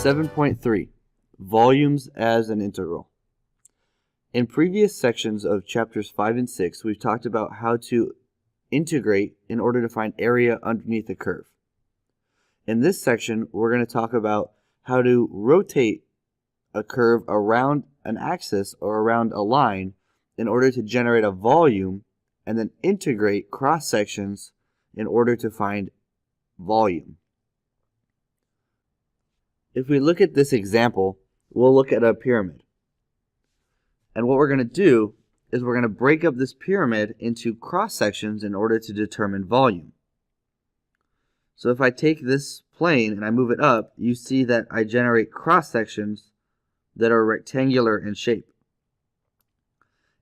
7.3 Volumes as an Integral. In previous sections of chapters 5 and 6, we've talked about how to integrate in order to find area underneath a curve. In this section, we're going to talk about how to rotate a curve around an axis or around a line in order to generate a volume, and then integrate cross sections in order to find volume. If we look at this example, we'll look at a pyramid. And what we're going to do is we're going to break up this pyramid into cross sections in order to determine volume. So if I take this plane and I move it up, you see that I generate cross sections that are rectangular in shape.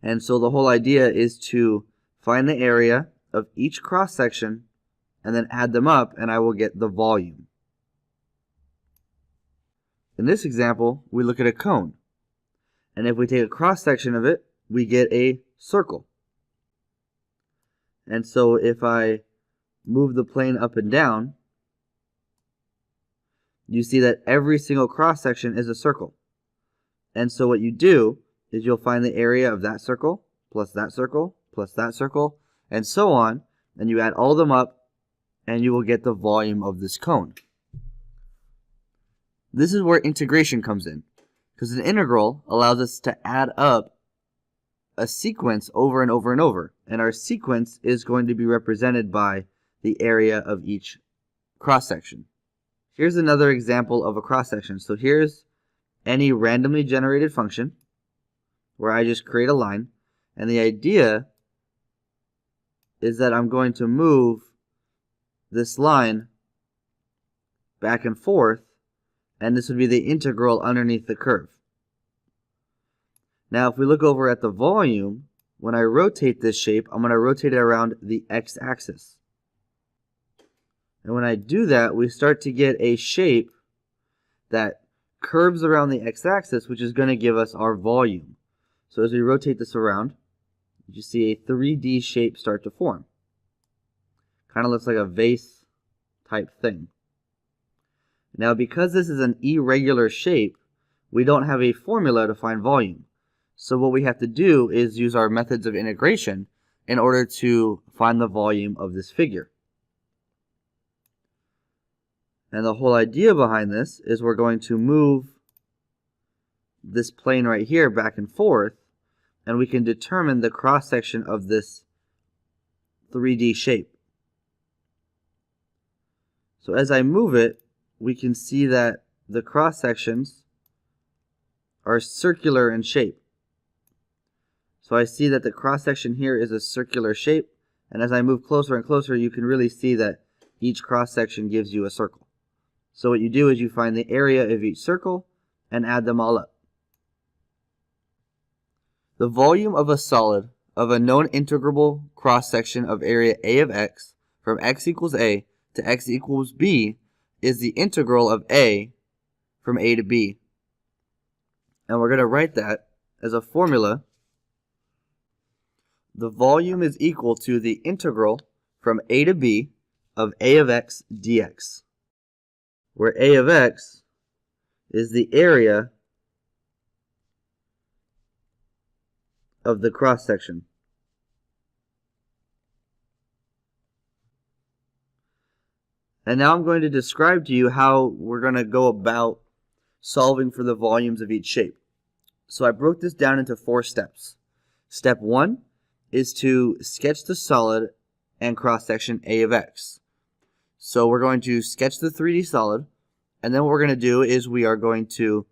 And so the whole idea is to find the area of each cross section and then add them up, and I will get the volume. In this example, we look at a cone. And if we take a cross section of it, we get a circle. And so if I move the plane up and down, you see that every single cross section is a circle. And so what you do is you'll find the area of that circle, plus that circle, plus that circle, and so on, and you add all of them up, and you will get the volume of this cone. This is where integration comes in, because an integral allows us to add up a sequence over and over and over, and our sequence is going to be represented by the area of each cross section. Here's another example of a cross section. So here's any randomly generated function where I just create a line, and the idea is that I'm going to move this line back and forth, and this would be the integral underneath the curve. Now if we look over at the volume, when I rotate this shape, I'm going to rotate it around the x-axis. And when I do that, we start to get a shape that curves around the x-axis, which is going to give us our volume. So as we rotate this around, you see a 3D shape start to form. Kind of looks like a vase type thing. Now because this is an irregular shape, we don't have a formula to find volume. So what we have to do is use our methods of integration in order to find the volume of this figure. And the whole idea behind this is we're going to move this plane right here back and forth, and we can determine the cross section of this 3D shape. So as I move it, we can see that the cross sections are circular in shape. So I see that the cross section here is a circular shape, and as I move closer and closer, you can really see that each cross section gives you a circle. So what you do is you find the area of each circle and add them all up. The volume of a solid of a known integrable cross section of area A of x from x equals a to x equals b is the integral of a from a to b. And we're going to write that as a formula. The volume is equal to the integral from a to b of a of x dx, where a of x is the area of the cross section. And now I'm going to describe to you how we're going to go about solving for the volumes of each shape. So I broke this down into 4 steps. Step 1 is to sketch the solid and cross section A of x. So we're going to sketch the 3D solid, and then what we're going to do is we are going to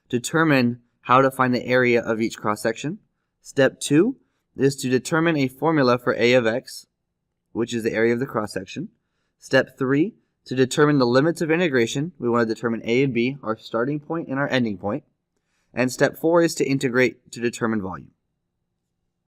determine how to find the area of each cross section. Step 2 is to determine a formula for A of x, which is the area of the cross section. Step 3, to determine the limits of integration. We want to determine a and b, our starting point and our ending point. And step 4 is to integrate to determine volume.